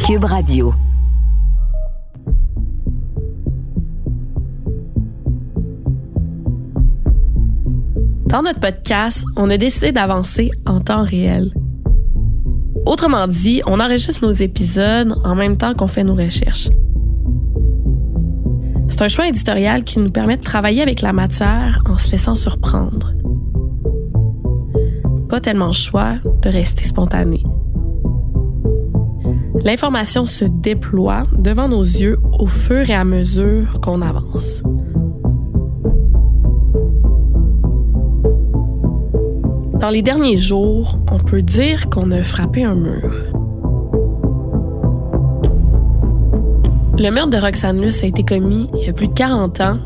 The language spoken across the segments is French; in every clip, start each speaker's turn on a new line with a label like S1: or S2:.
S1: Cube Radio.
S2: Dans notre podcast, on a décidé d'avancer en temps réel. Autrement dit, on enregistre nos épisodes en même temps qu'on fait nos recherches. C'est un choix éditorial qui nous permet de travailler avec la matière en se laissant surprendre. Pas tellement le choix de rester spontané. L'information se déploie devant nos yeux au fur et à mesure qu'on avance. Dans les derniers jours, on peut dire qu'on a frappé un mur. Le meurtre de Roxane Luce a été commis il y a plus de 40 ans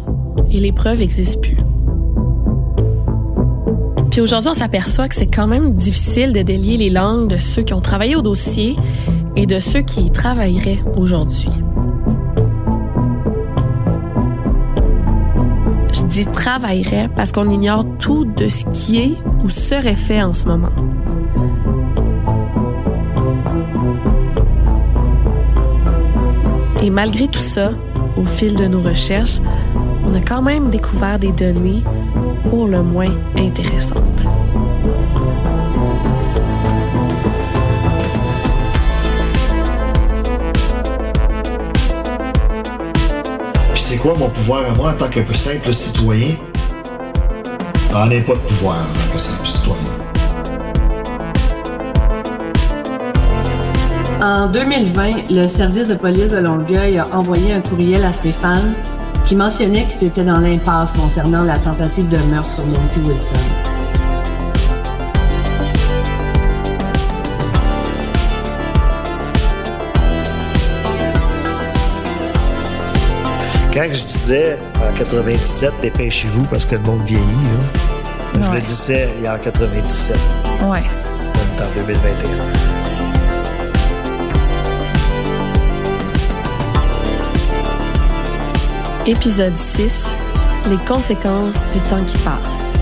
S2: et les preuves n'existent plus. Puis aujourd'hui, on s'aperçoit que c'est quand même difficile de délier les langues de ceux qui ont travaillé au dossier et de ceux qui y travailleraient aujourd'hui. Je dis travaillerait parce qu'on ignore tout de ce qui est ou serait fait en ce moment. Et malgré tout ça, au fil de nos recherches, on a quand même découvert des données pour le moins intéressantes.
S3: Puis c'est quoi mon pouvoir à moi en tant que simple citoyen? J'en ai pas de pouvoir en tant que simple citoyen.
S4: En 2020, le service de police de Longueuil a envoyé un courriel à Stéphane qui mentionnait qu'il était dans l'impasse concernant la tentative de meurtre sur Nancy Wilson.
S3: Quand je disais en 97, dépêchez-vous parce que le monde vieillit, là, je le disais il y a en 97.
S2: Ouais.
S3: On est en 2021.
S2: Épisode 6. Les conséquences du temps qui passe.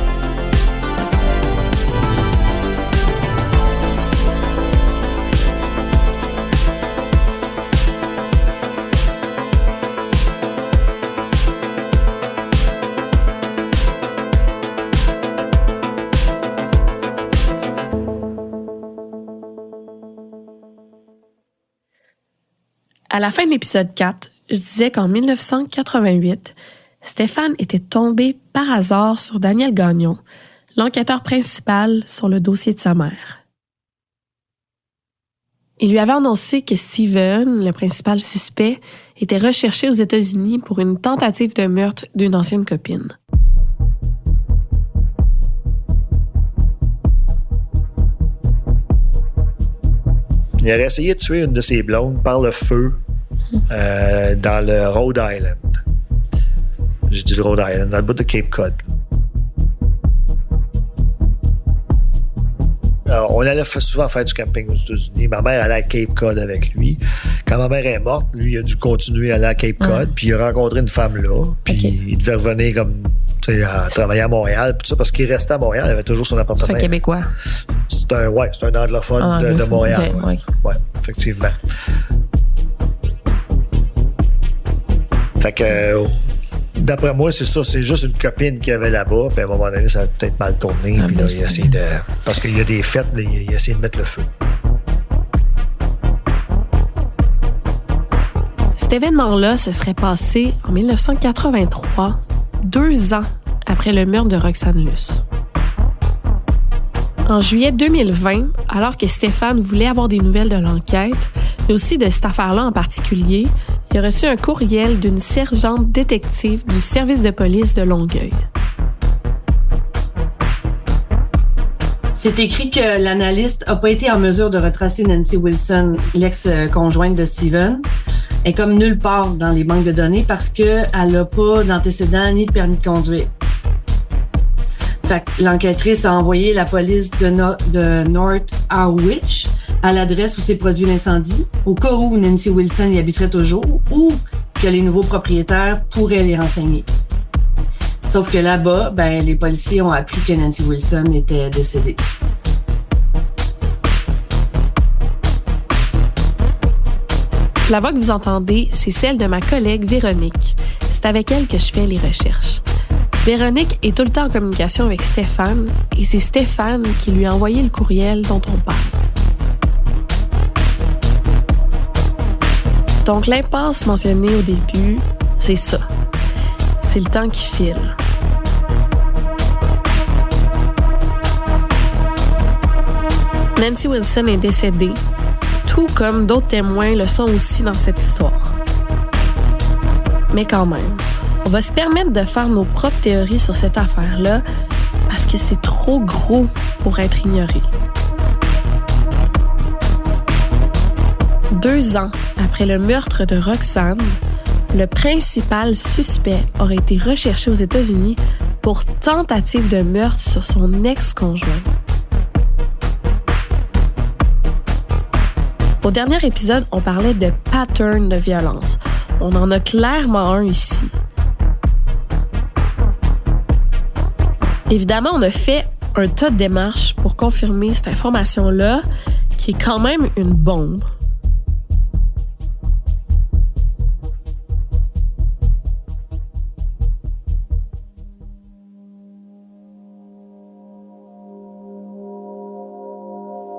S2: À la fin de l'épisode 4, je disais qu'en 1988, Stéphane était tombé par hasard sur Daniel Gagnon, l'enquêteur principal sur le dossier de sa mère. Il lui avait annoncé que Steven, le principal suspect, était recherché aux États-Unis pour une tentative de meurtre d'une ancienne copine.
S3: Il aurait essayé de tuer une de ses blondes par le feu dans le Rhode Island. J'ai dit le Rhode Island, dans le bout de Cape Cod. Alors, on allait souvent faire du camping aux États-Unis. Ma mère allait à Cape Cod avec lui. Quand ma mère est morte, lui, il a dû continuer à aller à Cape Cod. Puis il a rencontré une femme là. Puis il devait revenir comme, à travailler à Montréal. Puis tout ça, parce qu'il restait à Montréal, il avait toujours son appartement.
S2: C'est un Québécois.
S3: C'est un anglophone de Montréal.
S2: Okay,
S3: ouais, effectivement. Fait que, d'après moi, c'est ça. C'est juste une copine qu'il y avait là-bas. Puis à un moment donné, ça a peut-être mal tourné. Puis là, il a essayé de... Parce qu'il y a des fêtes, là, il a essayé de mettre le feu.
S2: Cet événement-là se serait passé en 1983, 2 ans après le meurtre de Roxane Luce. En juillet 2020, alors que Stéphane voulait avoir des nouvelles de l'enquête, mais aussi de cette affaire-là en particulier, il a reçu un courriel d'une sergente détective du service de police de Longueuil.
S4: C'est écrit que l'analyste n'a pas été en mesure de retracer Nancy Wilson, l'ex-conjointe de Steven, est comme nulle part dans les banques de données parce qu'elle n'a pas d'antécédent ni de permis de conduire. Fait que l'enquêtrice a envoyé la police de North Harwich à l'adresse où s'est produit l'incendie, au cas où Nancy Wilson y habiterait toujours ou que les nouveaux propriétaires pourraient les renseigner. Sauf que là-bas, les policiers ont appris que Nancy Wilson était décédée.
S2: La voix que vous entendez, c'est celle de ma collègue Véronique. C'est avec elle que je fais les recherches. Véronique est tout le temps en communication avec Stéphane et c'est Stéphane qui lui a envoyé le courriel dont on parle. Donc l'impasse mentionnée au début, c'est ça. C'est le temps qui file. Nancy Wilson est décédée, tout comme d'autres témoins le sont aussi dans cette histoire. Mais quand même, on va se permettre de faire nos propres théories sur cette affaire-là parce que c'est trop gros pour être ignoré. 2 ans après le meurtre de Roxane, le principal suspect aurait été recherché aux États-Unis pour tentative de meurtre sur son ex-conjoint. Au dernier épisode, on parlait de pattern de violence. On en a clairement un ici. Évidemment, on a fait un tas de démarches pour confirmer cette information-là, qui est quand même une bombe.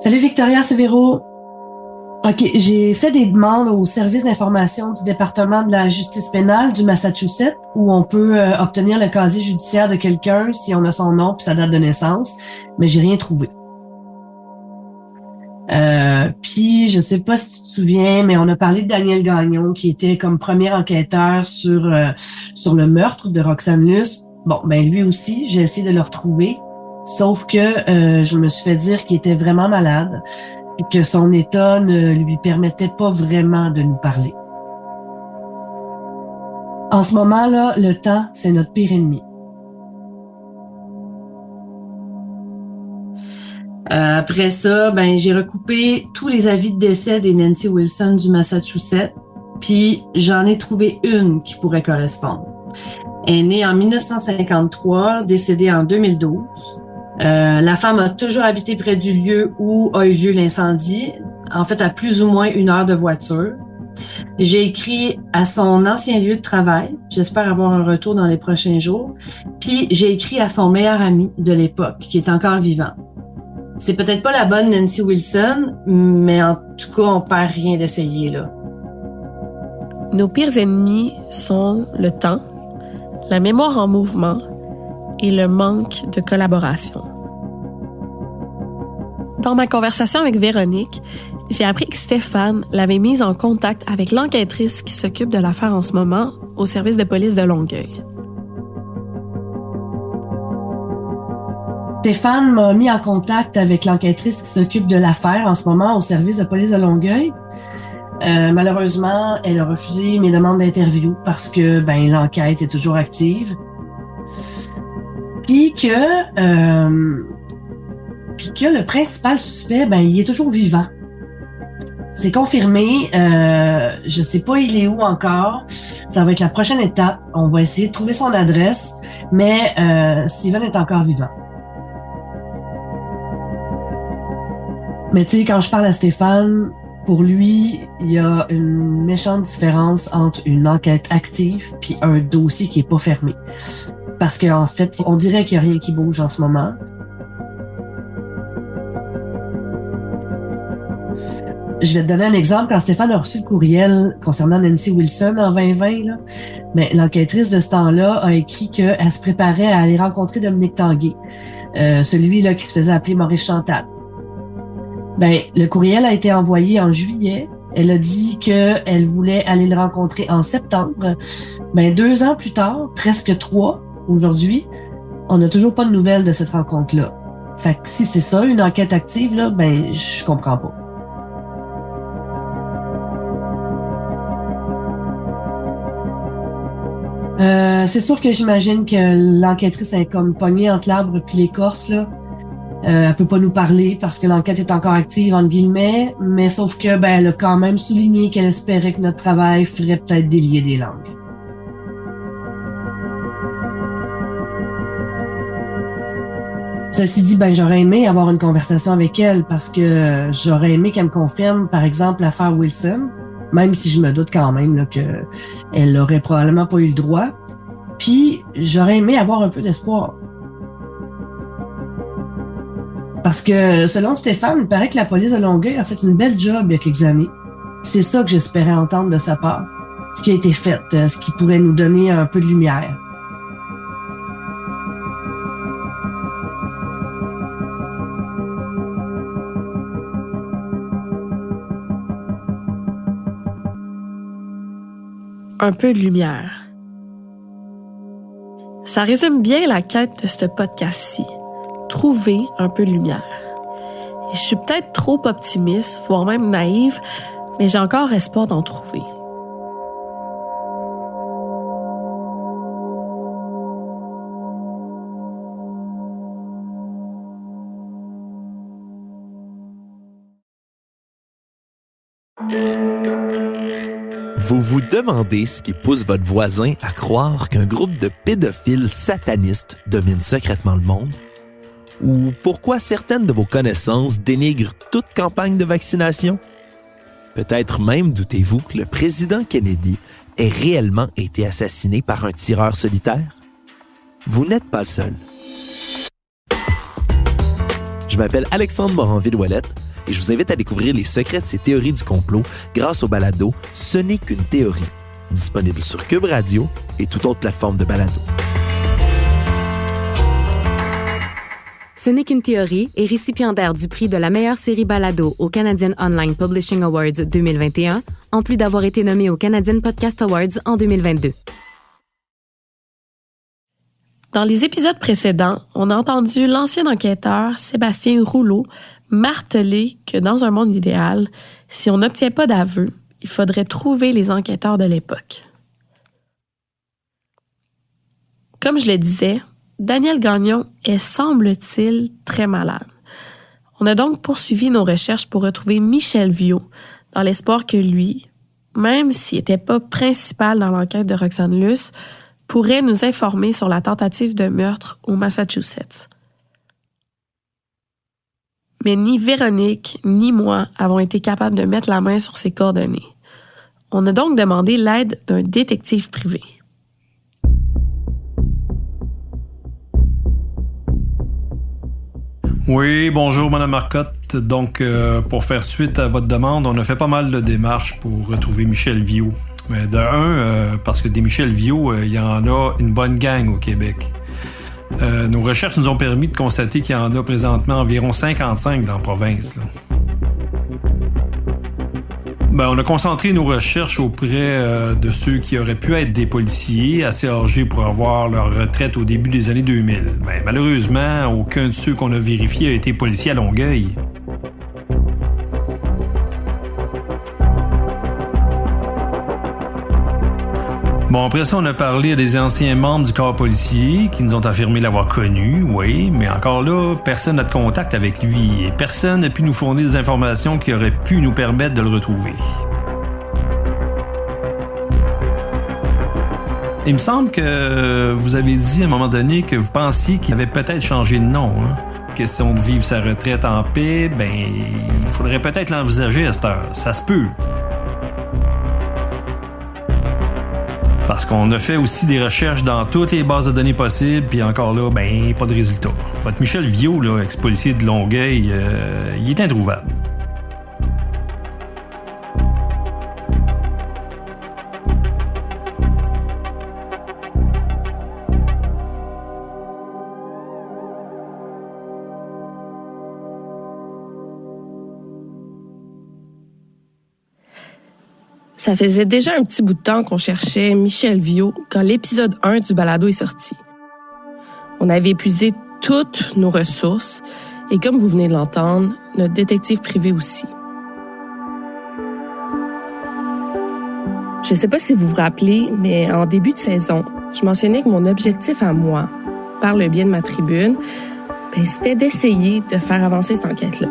S1: Salut Victoria, c'est Véro. OK, j'ai fait des demandes au service d'information du département de la justice pénale du Massachusetts où on peut obtenir le casier judiciaire de quelqu'un si on a son nom et sa date de naissance, mais j'ai rien trouvé. Puis je sais pas si tu te souviens, mais on a parlé de Daniel Gagnon qui était comme premier enquêteur sur le meurtre de Roxane Luce. Bon, ben lui aussi, j'ai essayé de le retrouver, sauf que je me suis fait dire qu'il était vraiment malade et que son état ne lui permettait pas vraiment de nous parler. En ce moment-là, le temps, c'est notre pire ennemi. Après ça, ben j'ai recoupé tous les avis de décès des Nancy Wilson du Massachusetts, puis j'en ai trouvé une qui pourrait correspondre. Elle est née en 1953, décédée en 2012. La femme a toujours habité près du lieu où a eu lieu l'incendie, en fait à plus ou moins 1 heure de voiture. J'ai écrit à son ancien lieu de travail, j'espère avoir un retour dans les prochains jours, puis j'ai écrit à son meilleur ami de l'époque, qui est encore vivant. C'est peut-être pas la bonne Nancy Wilson, mais en tout cas, on perd rien d'essayer, là.
S2: Nos pires ennemis sont le temps, la mémoire en mouvement et le manque de collaboration. Dans ma conversation avec Véronique, j'ai appris que Stéphane l'avait mise en contact avec l'enquêtrice qui s'occupe de l'affaire en ce moment au service de police de Longueuil.
S1: Stéphane m'a mis en contact avec l'enquêtrice qui s'occupe de l'affaire en ce moment au service de police de Longueuil. Malheureusement, elle a refusé mes demandes d'interview parce que l'enquête est toujours active. Puis que le principal suspect, il est toujours vivant. C'est confirmé. Je sais pas il est où encore. Ça va être la prochaine étape. On va essayer de trouver son adresse, mais Steven est encore vivant. Mais tu sais, quand je parle à Stéphane, pour lui, il y a une méchante différence entre une enquête active puis un dossier qui est pas fermé. Parce qu'en fait, on dirait qu'il y a rien qui bouge en ce moment. Je vais te donner un exemple. Quand Stéphane a reçu le courriel concernant Nancy Wilson en 2020, là, l'enquêtrice de ce temps-là a écrit qu'elle se préparait à aller rencontrer Dominique Tanguay, celui-là qui se faisait appeler Maurice Chantal. Le courriel a été envoyé en juillet. Elle a dit qu'elle voulait aller le rencontrer en septembre. 2 ans plus tard, presque 3, aujourd'hui, on n'a toujours pas de nouvelles de cette rencontre-là. Fait que si c'est ça, une enquête active, là, je comprends pas. C'est sûr que j'imagine que l'enquêtrice est comme pognée entre l'arbre puis l'écorce, là. Elle peut pas nous parler parce que l'enquête est encore active, entre guillemets, mais sauf que, elle a quand même souligné qu'elle espérait que notre travail ferait peut-être délier des langues. Ceci dit, j'aurais aimé avoir une conversation avec elle parce que j'aurais aimé qu'elle me confirme, par exemple, l'affaire Wilson,
S4: même si je me doute quand même là, qu'elle aurait probablement pas eu le droit. Puis j'aurais aimé avoir un peu d'espoir. Parce que selon Stéphane, il paraît que la police de Longueuil a fait une belle job il y a quelques années. C'est ça que j'espérais entendre de sa part. Ce qui a été fait, ce qui pourrait nous donner un peu de lumière.
S2: Un peu de lumière. Ça résume bien la quête de ce podcast-ci. Trouver un peu de lumière. Et je suis peut-être trop optimiste, voire même naïve, mais j'ai encore espoir d'en trouver.
S5: Vous vous demandez ce qui pousse votre voisin à croire qu'un groupe de pédophiles satanistes domine secrètement le monde? Ou pourquoi certaines de vos connaissances dénigrent toute campagne de vaccination? Peut-être même doutez-vous que le président Kennedy ait réellement été assassiné par un tireur solitaire? Vous n'êtes pas seul. Je m'appelle Alexandre Moranville-Ouellette et je vous invite à découvrir les secrets de ces théories du complot grâce au balado « Ce n'est qu'une théorie », disponible sur Cube Radio et toute autre plateforme de balado.
S6: Ce n'est qu'une théorie est récipiendaire du prix de la meilleure série balado au Canadian Online Publishing Awards 2021, en plus d'avoir été nommé au Canadian Podcast Awards en 2022.
S2: Dans les épisodes précédents, on a entendu l'ancien enquêteur Sébastien Rouleau marteler que dans un monde idéal, si on n'obtient pas d'aveu, il faudrait trouver les enquêteurs de l'époque. Comme je le disais, Daniel Gagnon est, semble-t-il, très malade. On a donc poursuivi nos recherches pour retrouver Michel Viault, dans l'espoir que lui, même s'il n'était pas principal dans l'enquête de Roxane Luce, pourrait nous informer sur la tentative de meurtre au Massachusetts. Mais ni Véronique ni moi avons été capables de mettre la main sur ses coordonnées. On a donc demandé l'aide d'un détective privé.
S7: Oui, bonjour Mme Marcotte. Donc, pour faire suite à votre demande, on a fait pas mal de démarches pour retrouver Michel Viault. Mais parce que des Michel Viault, il y en a une bonne gang au Québec. Nos recherches nous ont permis de constater qu'il y en a présentement environ 55 dans la province. Là. On a concentré nos recherches auprès de ceux qui auraient pu être des policiers assez âgés pour avoir leur retraite au début des années 2000. Mais malheureusement, aucun de ceux qu'on a vérifiés a été policier à Longueuil. Après ça, on a parlé à des anciens membres du corps policier qui nous ont affirmé l'avoir connu, oui, mais encore là, personne n'a de contact avec lui et personne n'a pu nous fournir des informations qui auraient pu nous permettre de le retrouver. Il me semble que vous avez dit à un moment donné que vous pensiez qu'il avait peut-être changé de nom. Question de vivre sa retraite en paix, il faudrait peut-être l'envisager à cette heure. Ça se peut. Parce qu'on a fait aussi des recherches dans toutes les bases de données possibles, puis encore là, pas de résultat. Votre Michel Viault, là, ex-policier de Longueuil, il est introuvable.
S2: Ça faisait déjà un petit bout de temps qu'on cherchait Michel Viault quand l'épisode 1 du balado est sorti. On avait épuisé toutes nos ressources et comme vous venez de l'entendre, notre détective privé aussi. Je ne sais pas si vous vous rappelez, mais en début de saison, je mentionnais que mon objectif à moi, par le biais de ma tribune, c'était d'essayer de faire avancer cette enquête-là.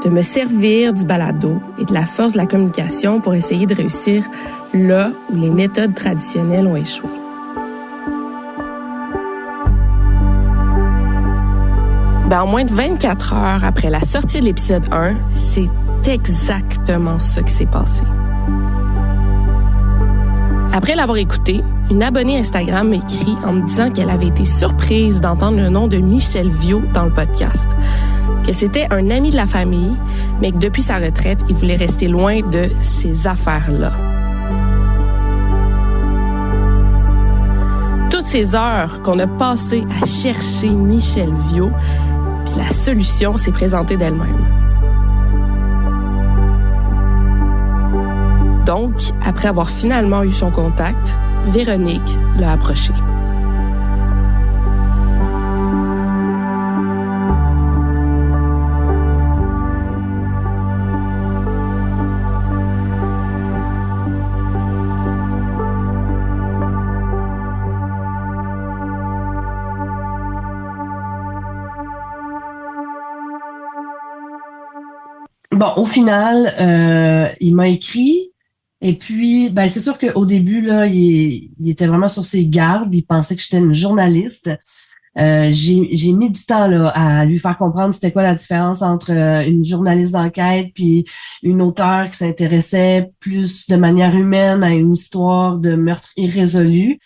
S2: De me servir du balado et de la force de la communication pour essayer de réussir là où les méthodes traditionnelles ont échoué. En moins de 24 heures après la sortie de l'épisode 1, c'est exactement ça qui s'est passé. Après l'avoir écouté, une abonnée Instagram m'écrit en me disant qu'elle avait été surprise d'entendre le nom de Michel Viau dans le podcast, que c'était un ami de la famille, mais que depuis sa retraite, il voulait rester loin de ces affaires-là. Toutes ces heures qu'on a passées à chercher Michel Viau, puis la solution s'est présentée d'elle-même. Donc, après avoir finalement eu son contact, Véronique l'a approché.
S1: Bon, au final, il m'a écrit. Et puis, ben c'est sûr qu'au début, là, il était vraiment sur ses gardes. Il pensait que j'étais une journaliste. J'ai mis du temps là à lui faire comprendre c'était quoi la différence entre une journaliste d'enquête puis une auteure qui s'intéressait plus de manière humaine à une histoire de meurtre irrésolu.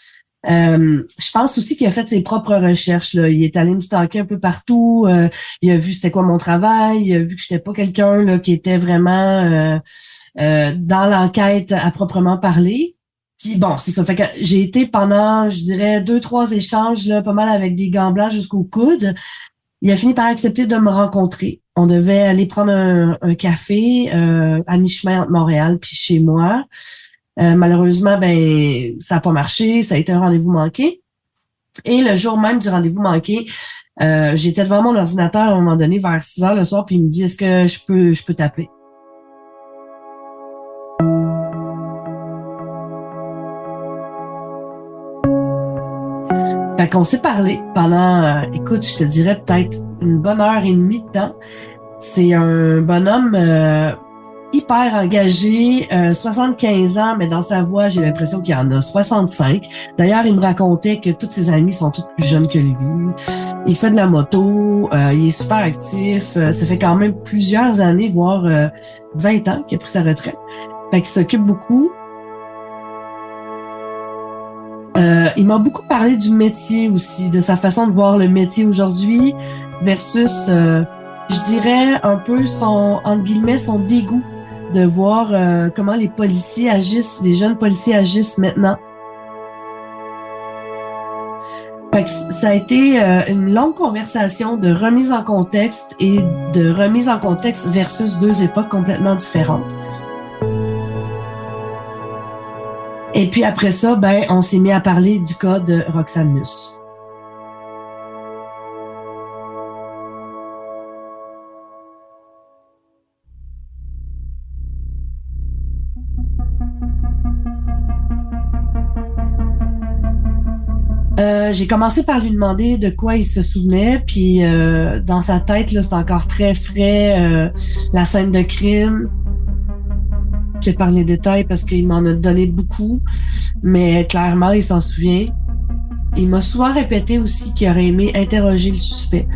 S1: Je pense aussi qu'il a fait ses propres recherches, là. Il est allé me stalker un peu partout. Il a vu c'était quoi mon travail. Il a vu que j'étais pas quelqu'un là qui était vraiment dans l'enquête à proprement parler. Puis bon, c'est ça. Fait que j'ai été pendant, je dirais, 2-3 échanges là, pas mal avec des gants blancs jusqu'au coude. Il a fini par accepter de me rencontrer. On devait aller prendre un café à mi-chemin entre Montréal puis chez moi. Malheureusement, ben ça a pas marché. Ça a été un rendez-vous manqué. Et le jour même du rendez-vous manqué, j'étais devant mon ordinateur à un moment donné vers 6h le soir, puis il me dit est-ce que je peux t'appeler? Fait qu'on s'est parlé pendant, écoute, je te dirais peut-être une bonne heure et demie de temps. C'est un bonhomme hyper engagé, 75 ans, mais dans sa voix, j'ai l'impression qu'il en a 65. D'ailleurs, il me racontait que tous ses amis sont tous plus jeunes que lui. Il fait de la moto, il est super actif. Ça fait quand même plusieurs années, voire 20 ans qu'il a pris sa retraite. Fait qu'il s'occupe beaucoup. Il m'a beaucoup parlé du métier aussi, de sa façon de voir le métier aujourd'hui versus, je dirais, un peu son, entre guillemets, son dégoût de voir comment les policiers agissent, les jeunes policiers agissent maintenant. Fait que ça a été une longue conversation de remise en contexte et de remise en contexte versus deux époques complètement différentes. Et puis après ça, ben, on s'est mis à parler du cas de Roxane Luce. J'ai commencé par lui demander de quoi il se souvenait, puis dans sa tête, là, c'est encore très frais, la scène de crime. Je vais parler des détails parce qu'il m'en a donné beaucoup, mais clairement, il s'en souvient. Il m'a souvent répété aussi qu'il aurait aimé interroger le suspect.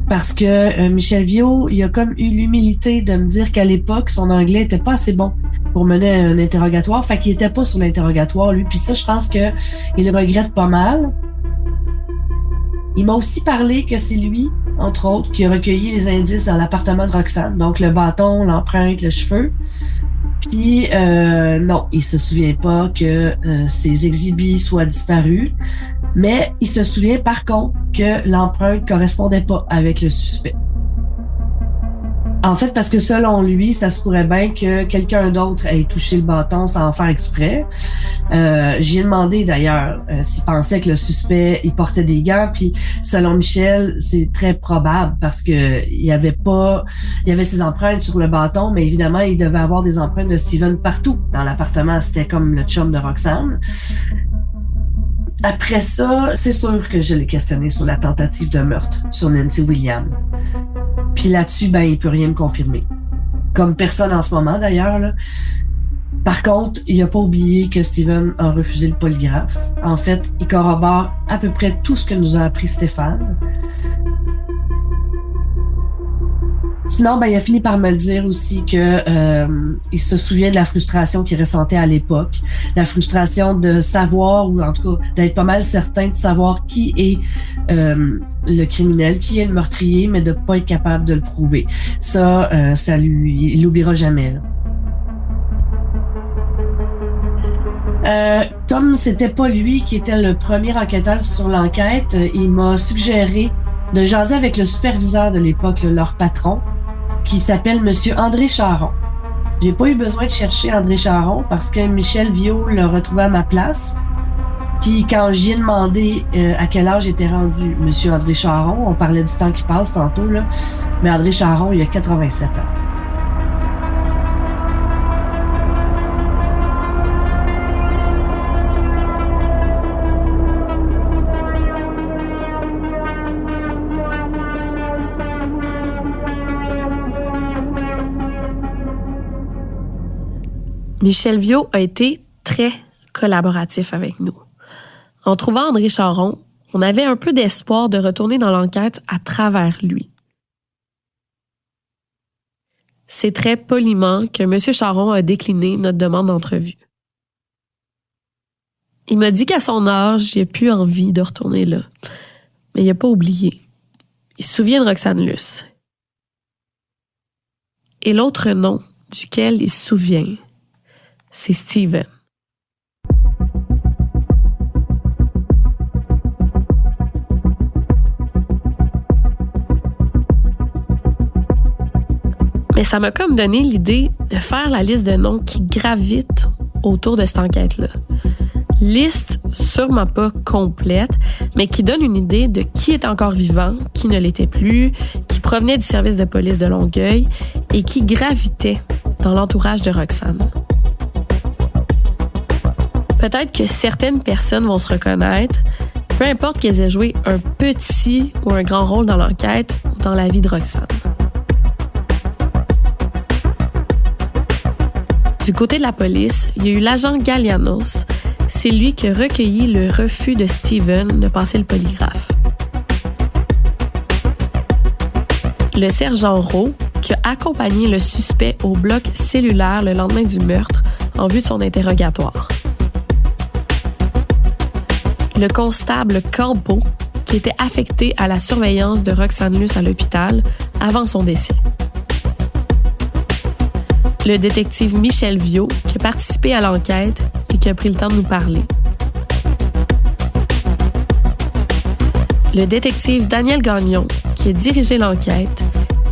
S1: Parce que Michel Viau, il a comme eu l'humilité de me dire qu'à l'époque, son anglais était pas assez bon pour mener un interrogatoire. Fait qu'il était pas sur l'interrogatoire, lui. Puis ça, je pense que il le regrette pas mal. Il m'a aussi parlé que c'est lui, entre autres, qui a recueilli les indices dans l'appartement de Roxane. Donc, le bâton, l'empreinte, le cheveu. Puis, non, il se souvient pas que ces exhibits soient disparus. Mais il se souvient par contre que l'empreinte correspondait pas avec le suspect. En fait, parce que selon lui, ça se pourrait bien que quelqu'un d'autre ait touché le bâton sans en faire exprès. J'y ai demandé d'ailleurs s'il pensait que le suspect il portait des gants. Puis selon Michel, c'est très probable parce que il y avait ses empreintes sur le bâton, mais évidemment il devait avoir des empreintes de Steven partout dans l'appartement. C'était comme le chum de Roxane. Après ça, c'est sûr que je l'ai questionné sur la tentative de meurtre sur Nancy Williams. Puis là-dessus, ben, il peut rien me confirmer. Comme personne en ce moment, d'ailleurs, là. Par contre, il n'a pas oublié que Steven a refusé le polygraphe. En fait, il corrobore à peu près tout ce que nous a appris Stéphane. Sinon, il a fini par me le dire aussi que il se souvient de la frustration qu'il ressentait à l'époque, la frustration de savoir, ou en tout cas d'être pas mal certain de savoir qui est le criminel, qui est le meurtrier, mais de pas être capable de le prouver. Ça, il l'oubliera jamais. Là. Comme c'était pas lui qui était le premier enquêteur sur l'enquête, il m'a suggéré de jaser avec le superviseur de l'époque, leur patron, qui s'appelle Monsieur André Charon. J'ai pas eu besoin de chercher André Charon parce que Michel Viau l'a retrouvé à ma place. Puis quand j'y ai demandé à quel âge était rendu Monsieur André Charon, on parlait du temps qui passe tantôt, là, mais André Charon, il a 87 ans.
S2: Michel Viau a été très collaboratif avec nous. En trouvant André Charon, on avait un peu d'espoir de retourner dans l'enquête à travers lui. C'est très poliment que M. Charon a décliné notre demande d'entrevue. Il m'a dit qu'à son âge, il n'a plus envie de retourner là. Mais il n'a pas oublié. Il se souvient de Roxane Luce. Et l'autre nom duquel il se souvient, c'est Steven. Mais ça m'a comme donné l'idée de faire la liste de noms qui gravitent autour de cette enquête-là. Liste sûrement pas complète, mais qui donne une idée de qui est encore vivant, qui ne l'était plus, qui provenait du service de police de Longueuil et qui gravitait dans l'entourage de Roxane. Peut-être que certaines personnes vont se reconnaître, peu importe qu'elles aient joué un petit ou un grand rôle dans l'enquête ou dans la vie de Roxane. Du côté de la police, il y a eu l'agent Gallianos. C'est lui qui a recueilli le refus de Steven de passer le polygraphe. Le sergent Rowe, qui a accompagné le suspect au bloc cellulaire le lendemain du meurtre en vue de son interrogatoire. Le constable Campo, qui était affecté à la surveillance de Roxane Luce à l'hôpital avant son décès. Le détective Michel Viau, qui a participé à l'enquête et qui a pris le temps de nous parler. Le détective Daniel Gagnon, qui a dirigé l'enquête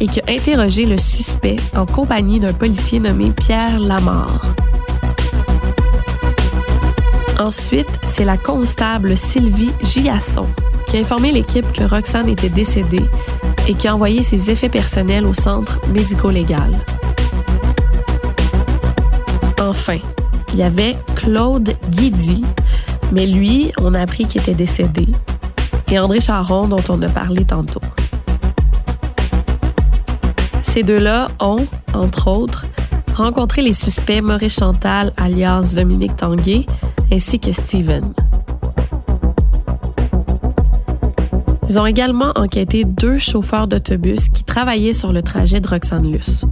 S2: et qui a interrogé le suspect en compagnie d'un policier nommé Pierre Lamarre. Ensuite, c'est la constable Sylvie Giasson qui a informé l'équipe que Roxane était décédée et qui a envoyé ses effets personnels au centre médico-légal. Enfin, il y avait Claude Guidi, mais lui, on a appris qu'il était décédé, et André Charon, dont on a parlé tantôt. Ces deux-là ont, entre autres, rencontré les suspects Maurice Chantal, alias Dominique Tanguay, ainsi que Steven. Ils ont également enquêté 2 chauffeurs d'autobus qui travaillaient sur le trajet de Roxane Luce.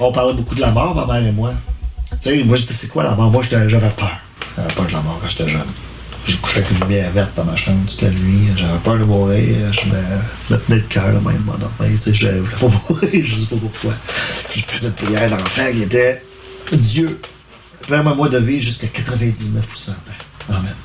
S3: On parlait beaucoup de la mort, ma mère et moi. Tu sais, moi, je dis, c'est quoi la mort? Moi, j'avais peur. J'avais peur de la mort quand j'étais jeune. Je couchais avec une lumière verte dans ma chambre toute la nuit. J'avais peur de mourir. Je me tenais le cœur, là, même, mon enfant. Tu sais, je voulais pas mourir. Je sais pas pourquoi. Je faisais une prière d'enfant qui était Dieu, permets-moi de vivre jusqu'à 99 ou 100 ans. Amen.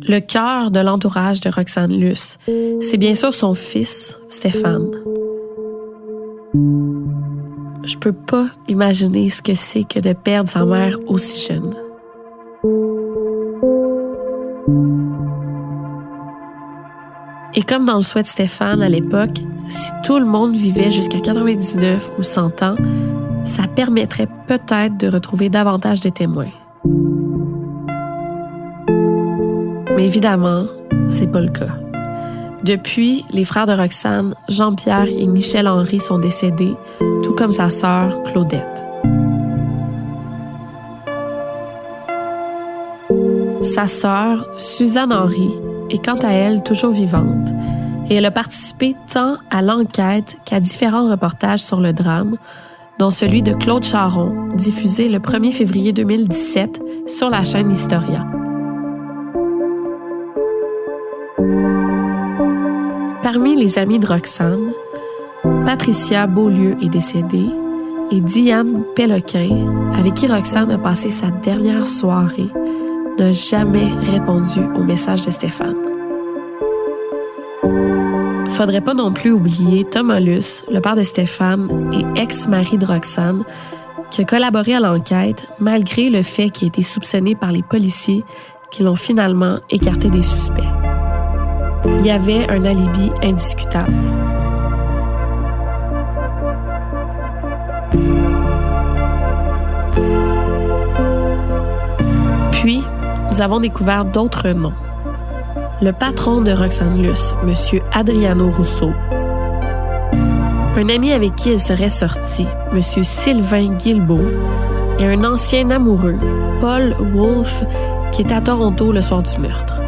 S2: Le cœur de l'entourage de Roxane Luce, c'est bien sûr son fils, Stéphane. Je peux pas imaginer ce que c'est que de perdre sa mère aussi jeune. Et comme dans le souhait de Stéphane à l'époque, si tout le monde vivait jusqu'à 99 ou 100 ans, ça permettrait peut-être de retrouver davantage de témoins. Mais évidemment, c'est pas le cas. Depuis, les frères de Roxane, Jean-Pierre et Michel-Henri sont décédés, tout comme sa sœur Claudette. Sa sœur, Suzanne Henry, est quant à elle toujours vivante et elle a participé tant à l'enquête qu'à différents reportages sur le drame, dont celui de Claude Charon, diffusé le 1er février 2017 sur la chaîne Historia. Parmi les amis de Roxane, Patricia Beaulieu est décédée et Diane Péloquin, avec qui Roxane a passé sa dernière soirée, n'a jamais répondu au message de Stéphane. Faudrait pas non plus oublier Tom Holus, le père de Stéphane et ex-mari de Roxane, qui a collaboré à l'enquête malgré le fait qu'il ait été soupçonné par les policiers qui l'ont finalement écarté des suspects. Il y avait un alibi indiscutable. Puis, nous avons découvert d'autres noms. Le patron de Roxane Luce, M. Adriano Russo. Un ami avec qui elle serait sortie, M. Sylvain Guilbeault. Et un ancien amoureux, Paul Wolfe, qui était à Toronto le soir du meurtre.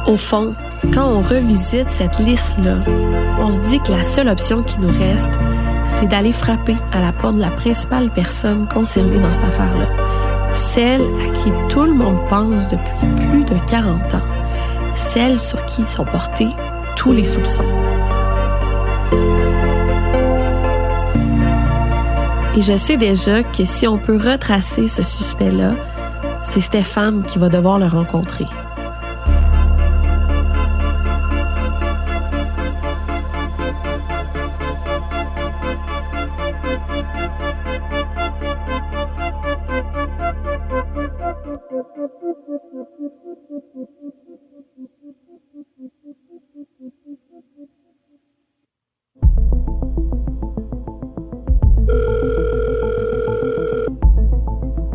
S2: Au fond, quand on revisite cette liste-là, on se dit que la seule option qui nous reste, c'est d'aller frapper à la porte de la principale personne concernée dans cette affaire-là. Celle à qui tout le monde pense depuis plus de 40 ans. Celle sur qui sont portés tous les soupçons. Et je sais déjà que si on peut retracer ce suspect-là, c'est Stéphane qui va devoir le rencontrer.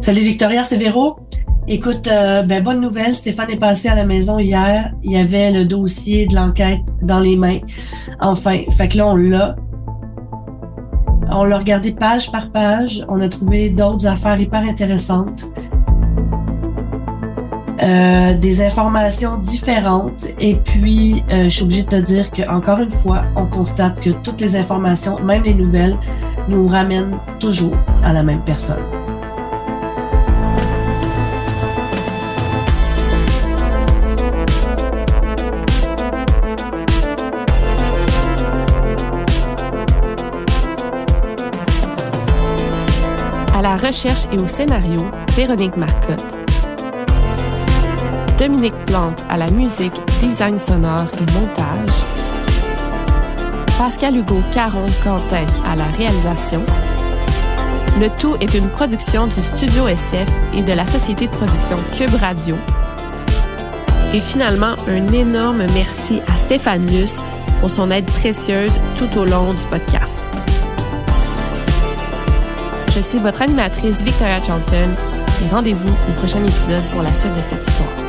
S1: Salut Victoria, c'est Véro. Écoute, bonne nouvelle, Stéphane est passé à la maison hier. Il y avait le dossier de l'enquête dans les mains. Enfin, fait que là, on l'a. On l'a regardé page par page. On a trouvé d'autres affaires hyper intéressantes. Des informations différentes. Et puis, je suis obligée de te dire qu'encore une fois, on constate que toutes les informations, même les nouvelles, nous ramènent toujours à la même personne.
S2: À la recherche et au scénario, Véronique Marcotte. Dominique Plante à la musique, design sonore et montage. Pascal Hugo Caron-Quentin à la réalisation. Le tout est une production du Studio SF et de la société de production Cube Radio. Et finalement, un énorme merci à Stéphane Luce pour son aide précieuse tout au long du podcast. Je suis votre animatrice Victoria Charlton et rendez-vous au prochain épisode pour la suite de cette histoire.